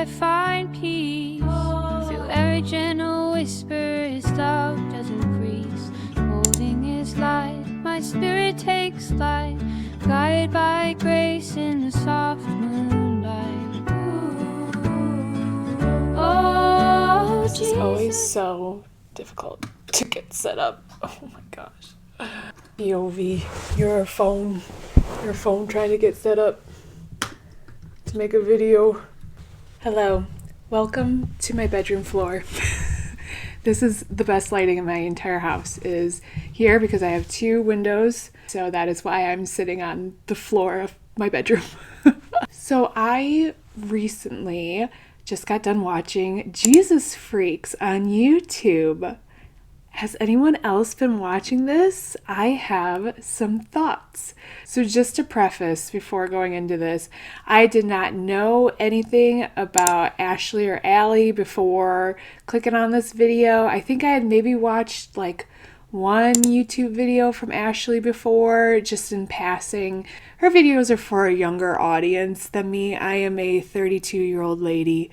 find peace. Through every gentle whisper, his love does increase. Holding his light, my spirit takes flight, guided by grace in the soft moonlight. Oh, this is always so difficult to get set up. Oh my gosh. POV, your phone trying to get set up to make a video. Hello, welcome to my bedroom floor. This is the best lighting in my entire house is here because I have 2 windows. So that is why I'm sitting on the floor of my bedroom. So I recently just got done watching Jesus Freaks on YouTube. Has anyone else been watching this? I have some thoughts. So just to preface before going into this, I did not know anything about Ashley or Allie before clicking on this video. I think I had maybe watched like one YouTube video from Ashley before, just in passing. Her videos are for a younger audience than me. I am a 32-year-old lady,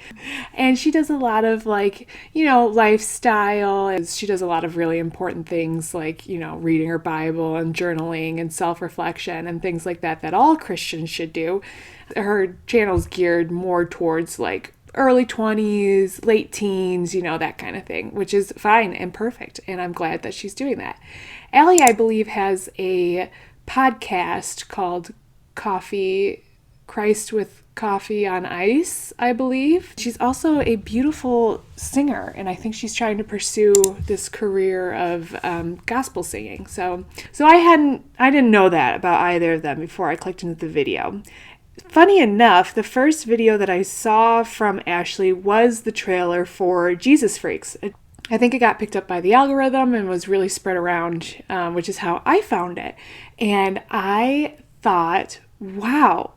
and she does a lot of lifestyle, and she does a lot of really important things like, reading her Bible and journaling and self-reflection and things like that all Christians should do. Her channel's geared more towards like early 20s, late teens, that kind of thing, which is fine and perfect. And I'm glad that she's doing that. Allie, I believe, has a podcast called Christ with Coffee on Ice, I believe. She's also a beautiful singer, and I think she's trying to pursue this career of gospel singing. So I didn't know that about either of them before I clicked into the video. Funny enough, the first video that I saw from Ashley was the trailer for Jesus Freaks. I think it got picked up by the algorithm and was really spread around, which is how I found it. And I thought, wow,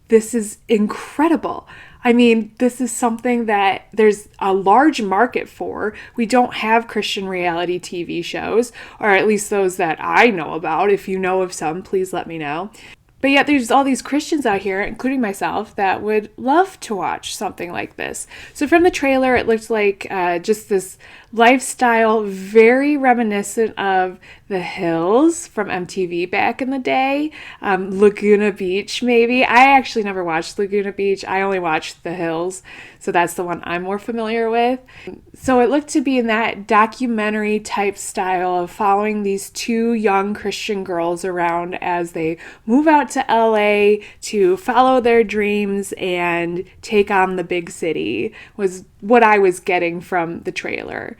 this is incredible. I mean, this is something that there's a large market for. We don't have Christian reality TV shows, or at least those that I know about. If you know of some, please let me know. But yet there's all these Christians out here, including myself, that would love to watch something like this. So from the trailer, it looked like just this lifestyle, very reminiscent of The Hills from MTV back in the day. Laguna Beach, maybe. I actually never watched Laguna Beach. I only watched The Hills. So that's the one I'm more familiar with. So it looked to be in that documentary type style of following these 2 young Christian girls around as they move out to LA to follow their dreams and take on the big city, was what I was getting from the trailer.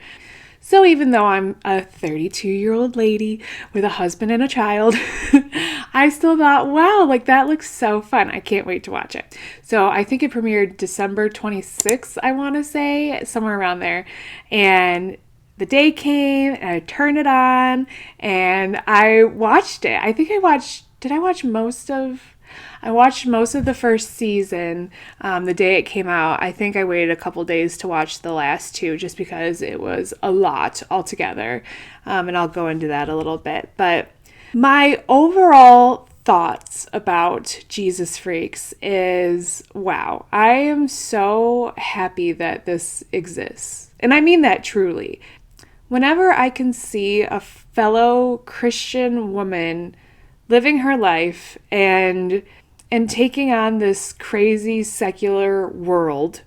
So even though I'm a 32-year-old lady with a husband and a child, I still thought, wow, like that looks so fun. I can't wait to watch it. So I think it premiered December 26th, I want to say, somewhere around there. And the day came and I turned it on and I watched it. I watched most of the first season the day it came out. I think I waited a couple days to watch the last 2 just because it was a lot altogether. And I'll go into that a little bit. But my overall thoughts about Jesus Freaks is, wow, I am so happy that this exists. And I mean that truly. Whenever I can see a fellow Christian woman living her life and taking on this crazy secular world,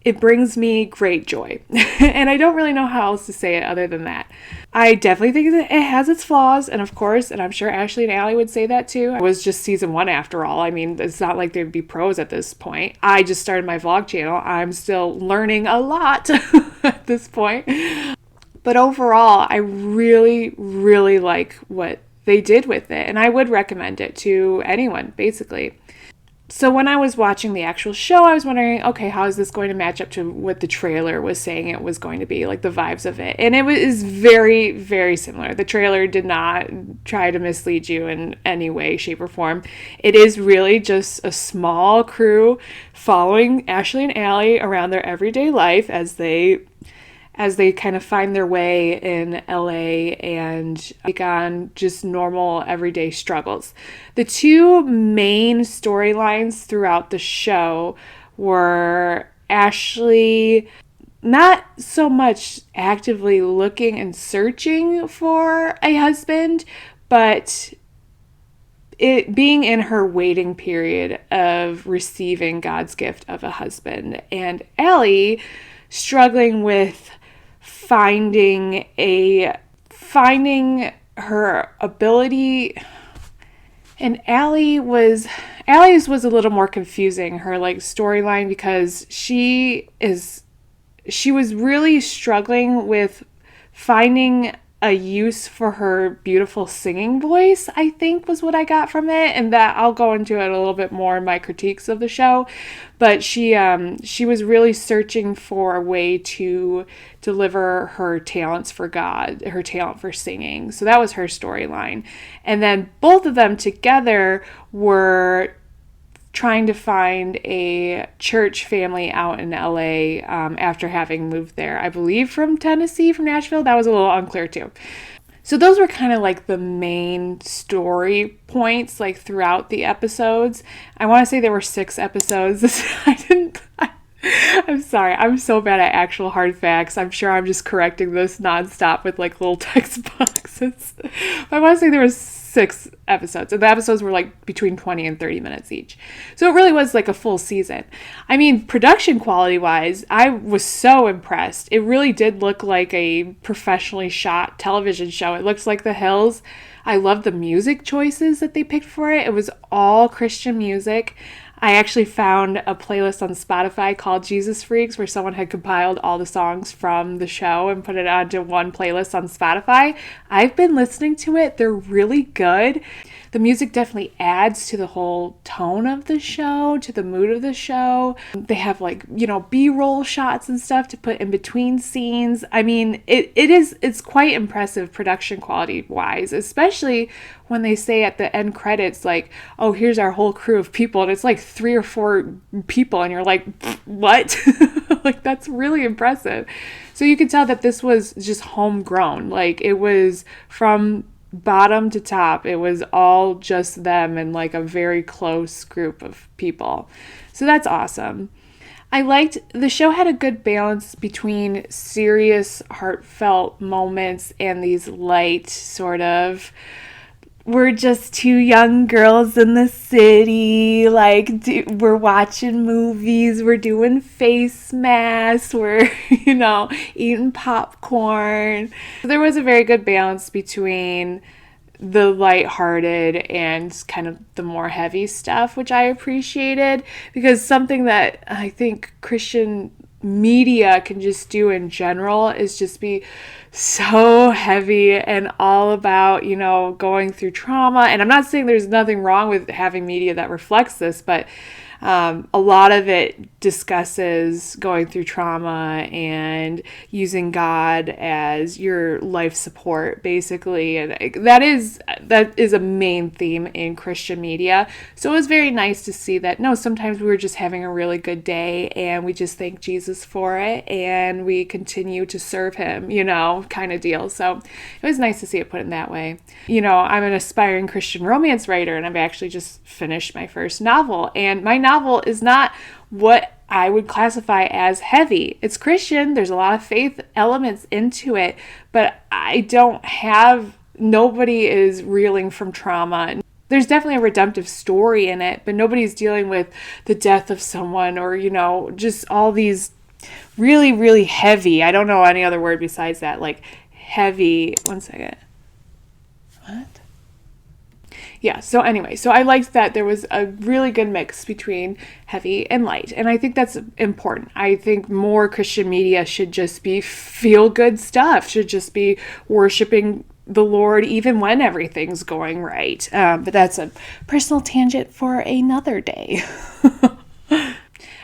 it brings me great joy. And I don't really know how else to say it other than that. I definitely think that it has its flaws, and of course, and I'm sure Ashley and Allie would say that too. It was just season 1 after all. I mean, it's not like they'd be pros at this point. I just started my vlog channel. I'm still learning a lot at this point. But overall, I really, really like what they did with it, and I would recommend it to anyone, basically. So when I was watching the actual show, I was wondering, okay, how is this going to match up to what the trailer was saying it was going to be, like the vibes of it? And it is very, very similar. The trailer did not try to mislead you in any way, shape, or form. It is really just a small crew following Ashley and Allie around their everyday life as they kind of find their way in LA and take on just normal everyday struggles. The 2 main storylines throughout the show were Ashley not so much actively looking and searching for a husband, but it being in her waiting period of receiving God's gift of a husband, and Allie struggling with finding her ability. And Allie's was a little more confusing, her like storyline, because she was really struggling with finding a use for her beautiful singing voice, I think was what I got from it, and that I'll go into it a little bit more in my critiques of the show. But she was really searching for a way to deliver her talents for God, her talent for singing. So that was her storyline. And then both of them together were trying to find a church family out in LA after having moved there, I believe from Tennessee, from Nashville. That was a little unclear too. So those were kind of like the main story points like throughout the episodes. I want to say there were 6 episodes. I'm sorry. I'm so bad at actual hard facts. I'm sure I'm just correcting this nonstop with like little text boxes. But I want to say there was 6 episodes, and the episodes were like between 20 and 30 minutes each. So it really was like a full season. I mean, production quality wise, I was so impressed. It really did look like a professionally shot television show. It looks like The Hills. I love the music choices that they picked for it. It was all Christian music. I actually found a playlist on Spotify called Jesus Freaks, where someone had compiled all the songs from the show and put it onto one playlist on Spotify. I've been listening to it. They're really good. The music definitely adds to the whole tone of the show, to the mood of the show. They have like, B-roll shots and stuff to put in between scenes. I mean, it's quite impressive production quality wise, especially when they say at the end credits, like, oh, here's our whole crew of people. And it's like 3 or 4 people. And you're like, what? Like, that's really impressive. So you could tell that this was just homegrown. Like, it was from bottom to top. It was all just them and like a very close group of people. So that's awesome. I liked the show had a good balance between serious, heartfelt moments and these light sort of, we're just 2 young girls in the city, like, we're watching movies, we're doing face masks, we're, eating popcorn. There was a very good balance between the lighthearted and kind of the more heavy stuff, which I appreciated, because something that I think Christian media can just do in general is just be so heavy and all about, going through trauma. And I'm not saying there's nothing wrong with having media that reflects this, but a lot of it discusses going through trauma and using God as your life support, basically. And that is a main theme in Christian media. So it was very nice to see that, no, sometimes we were just having a really good day and we just thank Jesus for it and we continue to serve him, kind of deal. So it was nice to see it put in that way. I'm an aspiring Christian romance writer, and I've actually just finished my first novel, and my novel is not what I would classify as heavy. It's Christian. There's a lot of faith elements into it, but nobody is reeling from trauma. There's definitely a redemptive story in it, but nobody's dealing with the death of someone or, just all these really, really heavy. I don't know any other word besides that, like heavy. One second. What? Yeah, so anyway, so I liked that there was a really good mix between heavy and light, and I think that's important. I think more Christian media should just be feel-good stuff, should just be worshiping the Lord even when everything's going right. But that's a personal tangent for another day.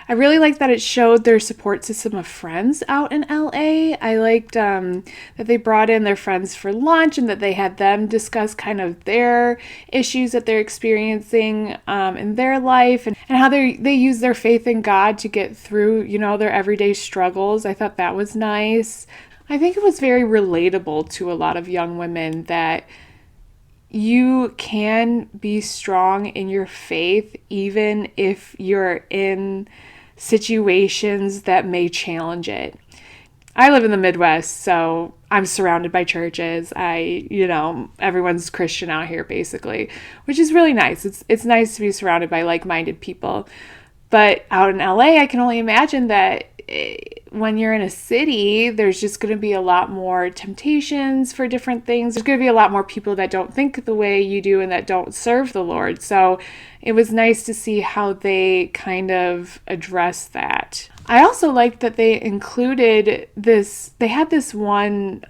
I really liked that it showed their support system of friends out in LA. I liked that they brought in their friends for lunch and that they had them discuss kind of their issues that they're experiencing in their life and how they use their faith in God to get through, their everyday struggles. I thought that was nice. I think it was very relatable to a lot of young women that you can be strong in your faith even if you're in situations that may challenge it. I live in the Midwest, so I'm surrounded by churches. Everyone's Christian out here basically, which is really nice. It's nice to be surrounded by like-minded people. But out in LA, I can only imagine that when you're in a city, there's just going to be a lot more temptations for different things. There's going to be a lot more people that don't think the way you do and that don't serve the Lord. So it was nice to see how they kind of address that. I also liked that they included this, they had this one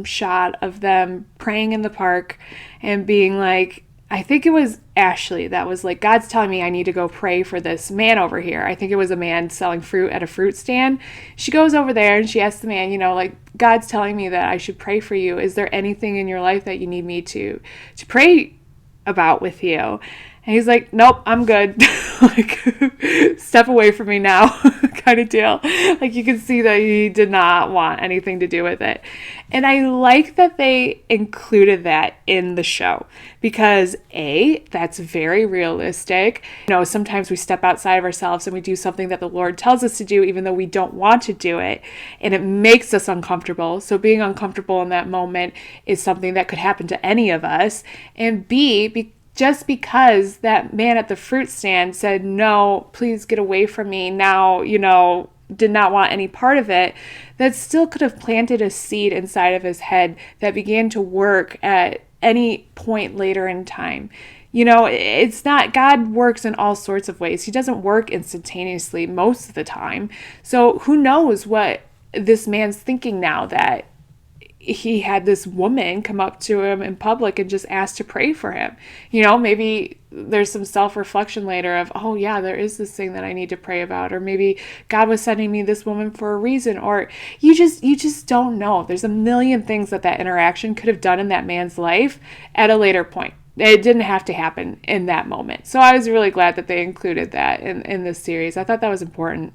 shot of them praying in the park and being like, I think it was Ashley that was like, God's telling me I need to go pray for this man over here. I think it was a man selling fruit at a fruit stand. She goes over there and she asks the man, like, God's telling me that I should pray for you. Is there anything in your life that you need me to pray about with you? And he's like, nope, I'm good. Like, step away from me now kind of deal. Like, you can see that he did not want anything to do with it. And I like that they included that in the show because that's very realistic. Sometimes we step outside of ourselves and we do something that the Lord tells us to do, even though we don't want to do it. And it makes us uncomfortable. So being uncomfortable in that moment is something that could happen to any of us. And just because that man at the fruit stand said, no, please get away from me now, did not want any part of it, that still could have planted a seed inside of his head that began to work at any point later in time. It's not, God works in all sorts of ways. He doesn't work instantaneously most of the time. So who knows what this man's thinking now that he had this woman come up to him in public and just ask to pray for him. Maybe there's some self-reflection later of, oh yeah, there is this thing that I need to pray about. Or maybe God was sending me this woman for a reason. Or you just don't know. There's a million things that interaction could have done in that man's life at a later point. It didn't have to happen in that moment. So I was really glad that they included that in this series. I thought that was important.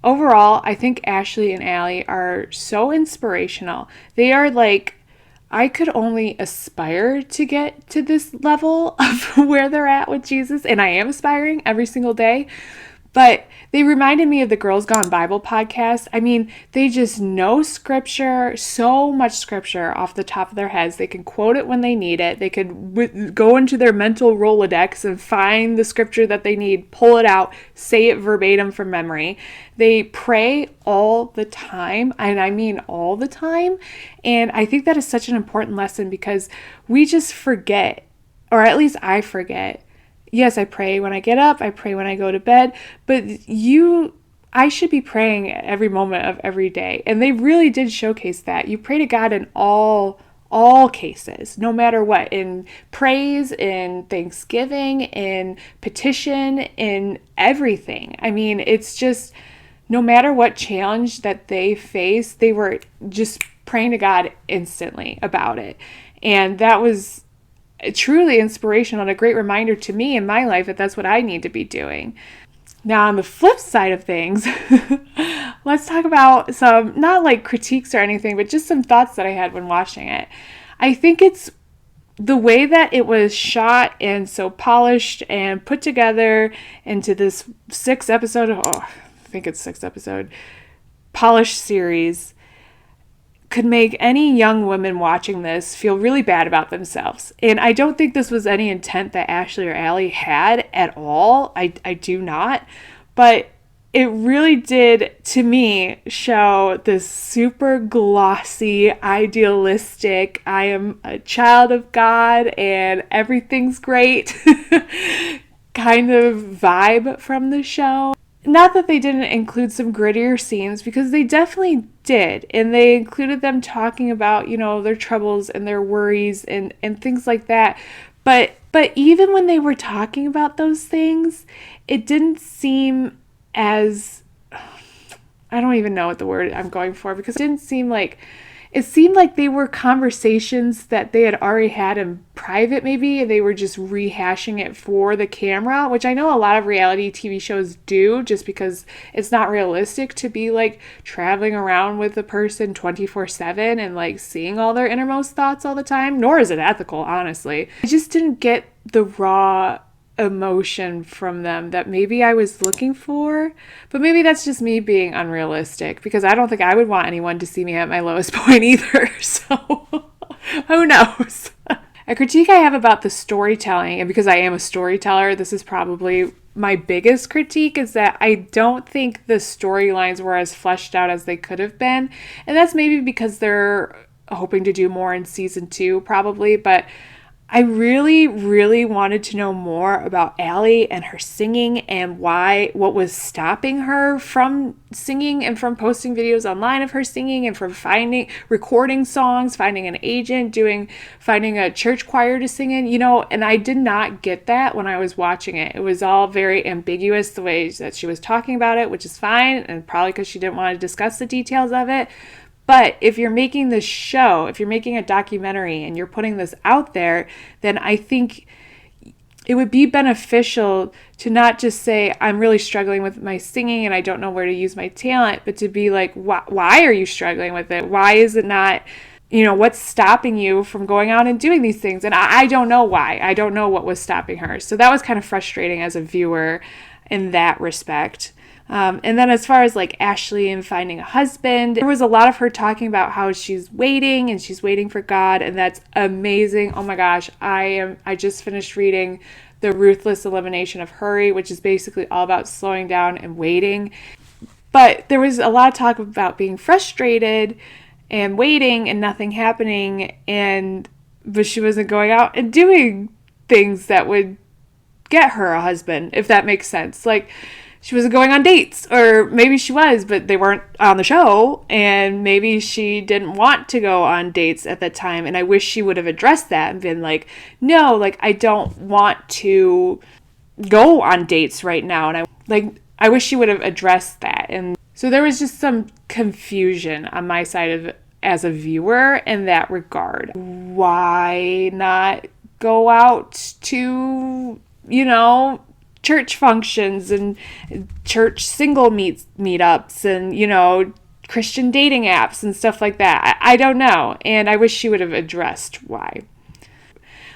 Overall, I think Ashley and Allie are so inspirational. They are like, I could only aspire to get to this level of where they're at with Jesus, and I am aspiring every single day. But they reminded me of the Girls Gone Bible podcast. I mean, they just know scripture, so much scripture off the top of their heads. They can quote it when they need it. They could go into their mental Rolodex and find the scripture that they need, pull it out, say it verbatim from memory. They pray all the time, and I mean all the time. And I think that is such an important lesson because we just forget, or at least I forget. Yes, I pray when I get up, I pray when I go to bed, but I should be praying every moment of every day. And they really did showcase that. You pray to God in all cases, no matter what, in praise, in thanksgiving, in petition, in everything. I mean, it's just, no matter what challenge that they faced, they were just praying to God instantly about it. And that was truly inspirational and a great reminder to me in my life that that's what I need to be doing. Now, on the flip side of things, let's talk about some, not like critiques or anything, but just some thoughts that I had when watching it. I think it's the way that it was shot and so polished and put together into this 6-episode, polished series could make any young women watching this feel really bad about themselves. And I don't think this was any intent that Ashley or Allie had at all. I do not. But it really did, to me, show this super glossy, idealistic, I am a child of God and everything's great kind of vibe from the show. Not that they didn't include some grittier scenes, because they definitely did. And they included them talking about, their troubles and their worries and things like that. But even when they were talking about those things, it didn't seem as, I don't even know what the word I'm going for, because it seemed like they were conversations that they had already had in private maybe, and they were just rehashing it for the camera, which I know a lot of reality TV shows do, just because it's not realistic to be like traveling around with a person 24/7 and like seeing all their innermost thoughts all the time, nor is it ethical, honestly. I just didn't get the raw emotion from them that maybe I was looking for, but maybe that's just me being unrealistic, because I don't think I would want anyone to see me at my lowest point either. So who knows? A critique I have about the storytelling, and because I am a storyteller, this is probably my biggest critique, is that I don't think the storylines were as fleshed out as they could have been. And that's maybe because they're hoping to do more in season 2, probably, but I really, really wanted to know more about Allie and her singing, and what was stopping her from singing and from posting videos online of her singing, and from recording songs, finding an agent, finding a church choir to sing in, and I did not get that when I was watching it. It was all very ambiguous the way that she was talking about it, which is fine, and probably because she didn't want to discuss the details of it. But if you're making this show, if you're making a documentary and you're putting this out there, then I think it would be beneficial to not just say, I'm really struggling with my singing and I don't know where to use my talent, but to be like, why are you struggling with it? Why is it not, what's stopping you from going out and doing these things? And I don't know why. I don't know what was stopping her. So that was kind of frustrating as a viewer in that respect. And then as far as like Ashley and finding a husband, there was a lot of her talking about how she's waiting and she's waiting for God, and that's amazing. Oh my gosh, I just finished reading The Ruthless Elimination of Hurry, which is basically all about slowing down and waiting. But there was a lot of talk about being frustrated and waiting and nothing happening, but she wasn't going out and doing things that would get her a husband, if that makes sense. Like, she wasn't going on dates, or maybe she was, but they weren't on the show, and maybe she didn't want to go on dates at that time, and I wish she would have addressed that and been like, no, like, I don't want to go on dates right now, and I wish she would have addressed that. And so there was just some confusion on my side as a viewer in that regard. Why not go out to, church functions and church single meetups and, Christian dating apps and stuff like that? I don't know. And I wish she would have addressed why.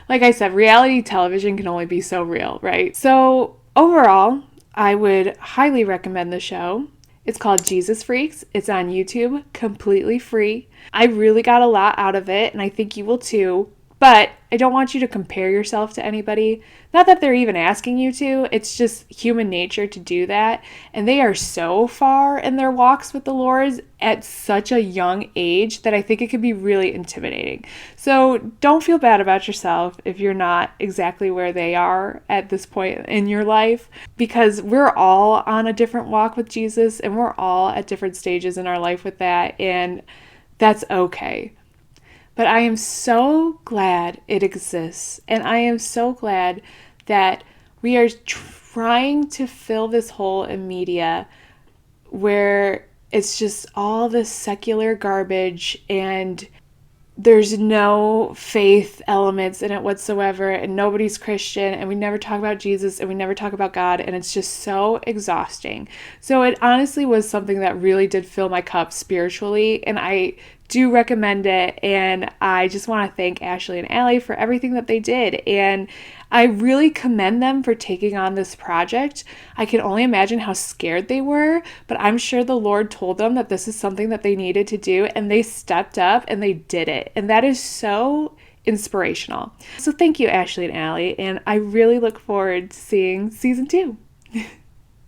Like I said, reality television can only be so real, right? So overall, I would highly recommend the show. It's called Jesus Freaks. It's on YouTube, completely free. I really got a lot out of it, and I think you will too. But I don't want you to compare yourself to anybody. Not that they're even asking you to. It's just human nature to do that. And they are so far in their walks with the Lord at such a young age that I think it could be really intimidating. So don't feel bad about yourself if you're not exactly where they are at this point in your life, because we're all on a different walk with Jesus, and we're all at different stages in our life with that. And that's okay. But I am so glad it exists, and I am so glad that we are trying to fill this hole in media where it's just all this secular garbage and there's no faith elements in it whatsoever, and nobody's Christian, and we never talk about Jesus, and we never talk about God, and it's just so exhausting. So it honestly was something that really did fill my cup spiritually, and I do recommend it, and I just want to thank Ashley and Allie for everything that they did, and I really commend them for taking on this project. I can only imagine how scared they were, but I'm sure the Lord told them that this is something that they needed to do, and they stepped up and they did it, and that is so inspirational. So thank you, Ashley and Allie, and I really look forward to seeing season 2.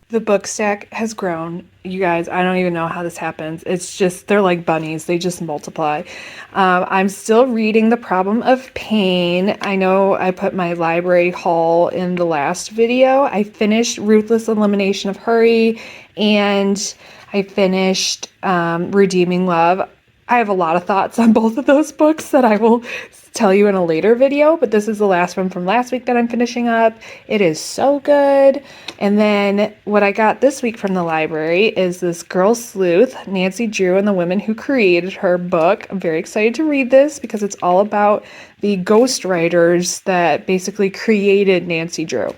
The book stack has grown. You guys, I don't even know how this happens. It's just, they're like bunnies. They just multiply. I'm still reading The Problem of Pain. I know I put my library haul in the last video. I finished Ruthless Elimination of Hurry, and I finished Redeeming Love. I have a lot of thoughts on both of those books that I will tell you in a later video, but this is the last one from last week that I'm finishing up. It is so good. And then what I got this week from the library is this Girl Sleuth, Nancy Drew and the Women Who Created Her book. I'm very excited to read this because it's all about the ghostwriters that basically created Nancy Drew.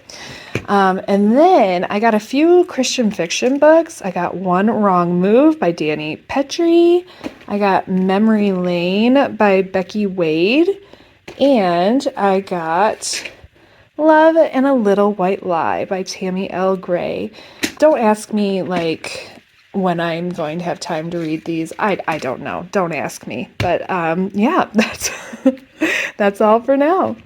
And then I got a few Christian fiction books. I got One Wrong Move by Danny Petrie. I got Memory Lane by Becky Wade. And I got Love and a Little White Lie by Tammy L. Gray. Don't ask me, like, when I'm going to have time to read these. I don't know. Don't ask me. But, yeah, that's, that's all for now.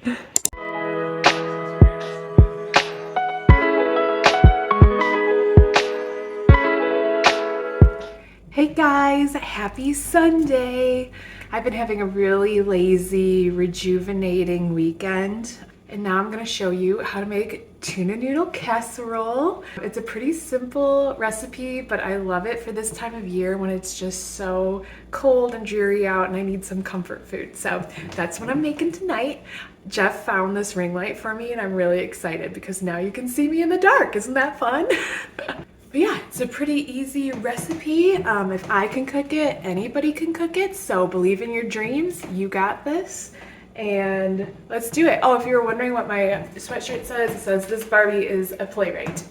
Hey guys, happy Sunday. I've been having a really lazy, rejuvenating weekend, and now I'm gonna show you how to make tuna noodle casserole. It's a pretty simple recipe, but I love it for this time of year when it's just so cold and dreary out and I need some comfort food. So that's what I'm making tonight. Jeff found this ring light for me and I'm really excited because now you can see me in the dark. Isn't that fun? But yeah, it's a pretty easy recipe. If I can cook it, anybody can cook it. So believe in your dreams, you got this. And let's do it. Oh, if you were wondering what my sweatshirt says, it says this Barbie is a playwright.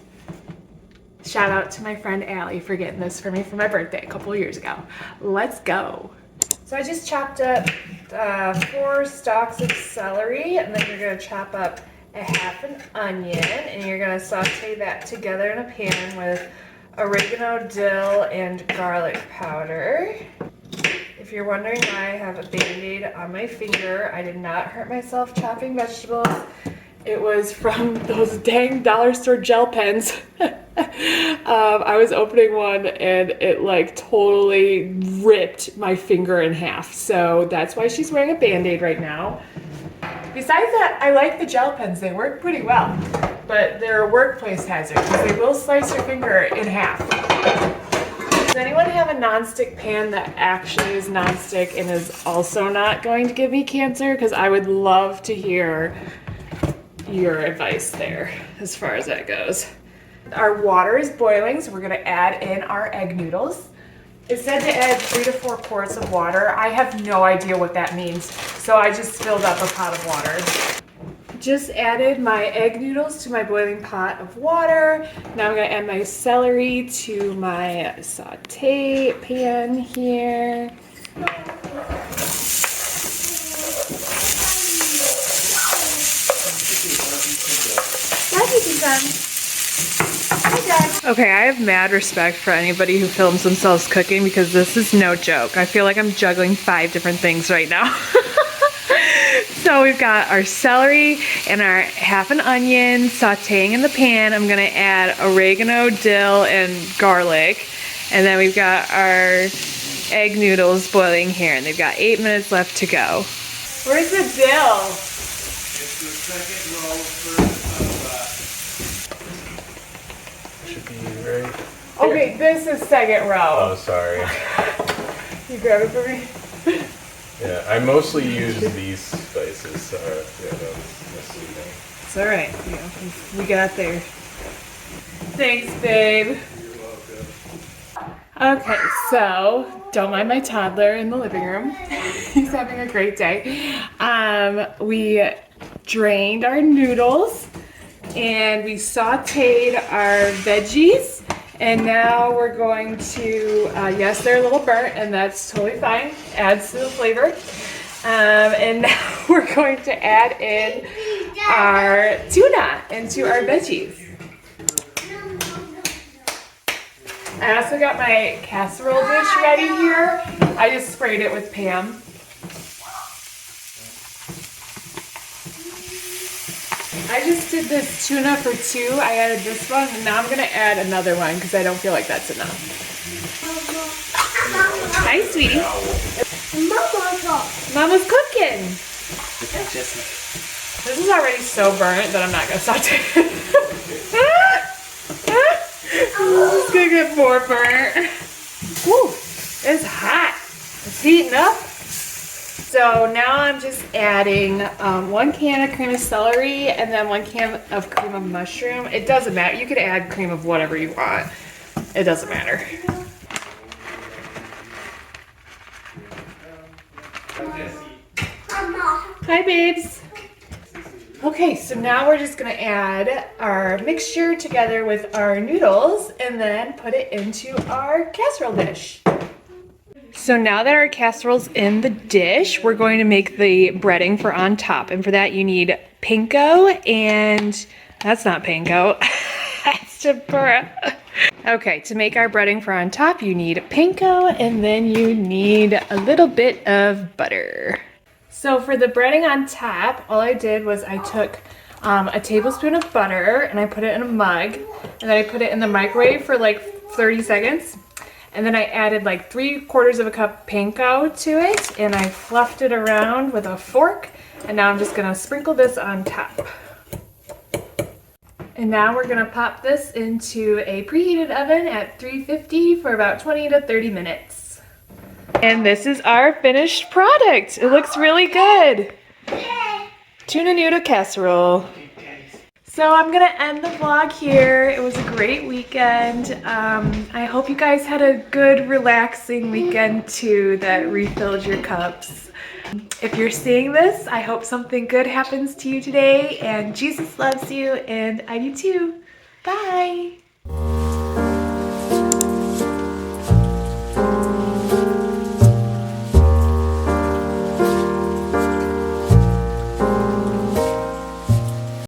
Shout out to my friend Allie for getting this for me for my birthday a couple years ago. Let's go. So I just chopped up 4 stalks of celery, and then you're gonna chop up a half an onion, and you're gonna saute that together in a pan with oregano, dill, and garlic powder. If you're wondering why I have a band-aid on my finger, I did not hurt myself chopping vegetables. It was from those dang dollar store gel pens. I was opening one and it like totally ripped my finger in half. So that's why she's wearing a band-aid right now. Besides that, I like the gel pens. They work pretty well, but they're a workplace hazard because they will slice your finger in half. Does anyone have a nonstick pan that actually is nonstick and is also not going to give me cancer? Because I would love to hear your advice there as far as that goes. Our water is boiling, so we're gonna add in our egg noodles. It said to add 3 to 4 quarts of water. I have no idea what that means, so I just filled up a pot of water. Just added my egg noodles to my boiling pot of water. Now I'm gonna add my celery to my saute pan here. Okay, I have mad respect for anybody who films themselves cooking because this is no joke. I feel like I'm juggling 5 different things right now. So we've got our celery and our half an onion sauteing in the pan. I'm gonna add oregano, dill, and garlic. And then we've got our egg noodles boiling here, and they've got 8 minutes left to go. Where's the dill? It's the second row first should be right. Okay, this is second row. Oh, sorry. You grab it for me? Yeah, I mostly use these spices. So, yeah, that's seasoning. It's all right. Yeah, we got there. Thanks, babe. You're welcome. Okay, so don't mind my toddler in the living room. He's having a great day. We drained our noodles and we sauteed our veggies. And now we're going to, yes, they're a little burnt and that's totally fine. Adds to the flavor. And now we're going to add in our tuna into our veggies. I also got my casserole dish ready here. I just sprayed it with Pam. I just did this tuna for 2. I added this one, and now I'm gonna add another one because I don't feel like that's enough. Hi, sweetie. Mama's cooking. This is already so burnt that I'm not gonna saute it. It's gonna get more burnt. Woo, it's hot. It's heating up. So now I'm just adding 1 can of cream of celery and then 1 can of cream of mushroom. It doesn't matter. You could add cream of whatever you want. It doesn't matter. Hi, babes. Okay, so now we're just gonna add our mixture together with our noodles and then put it into our casserole dish. So now that our casserole's in the dish, we're going to make the breading for on top. And for that you need panko and, that's not panko, that's tempura. Okay, to make our breading for on top, you need panko and then you need a little bit of butter. So for the breading on top, all I did was I took a tablespoon of butter and I put it in a mug and then I put it in the microwave for like 30 seconds. And then I added like 3/4 cup panko to it and I fluffed it around with a fork. And now I'm just gonna sprinkle this on top. And now we're gonna pop this into a preheated oven at 350 for about 20 to 30 minutes. And this is our finished product. It looks really good. Tuna noodle casserole. So I'm gonna end the vlog here. It was a great weekend. I hope you guys had a good, relaxing weekend too that refilled your cups. If you're seeing this, I hope something good happens to you today and Jesus loves you and I do too. Bye.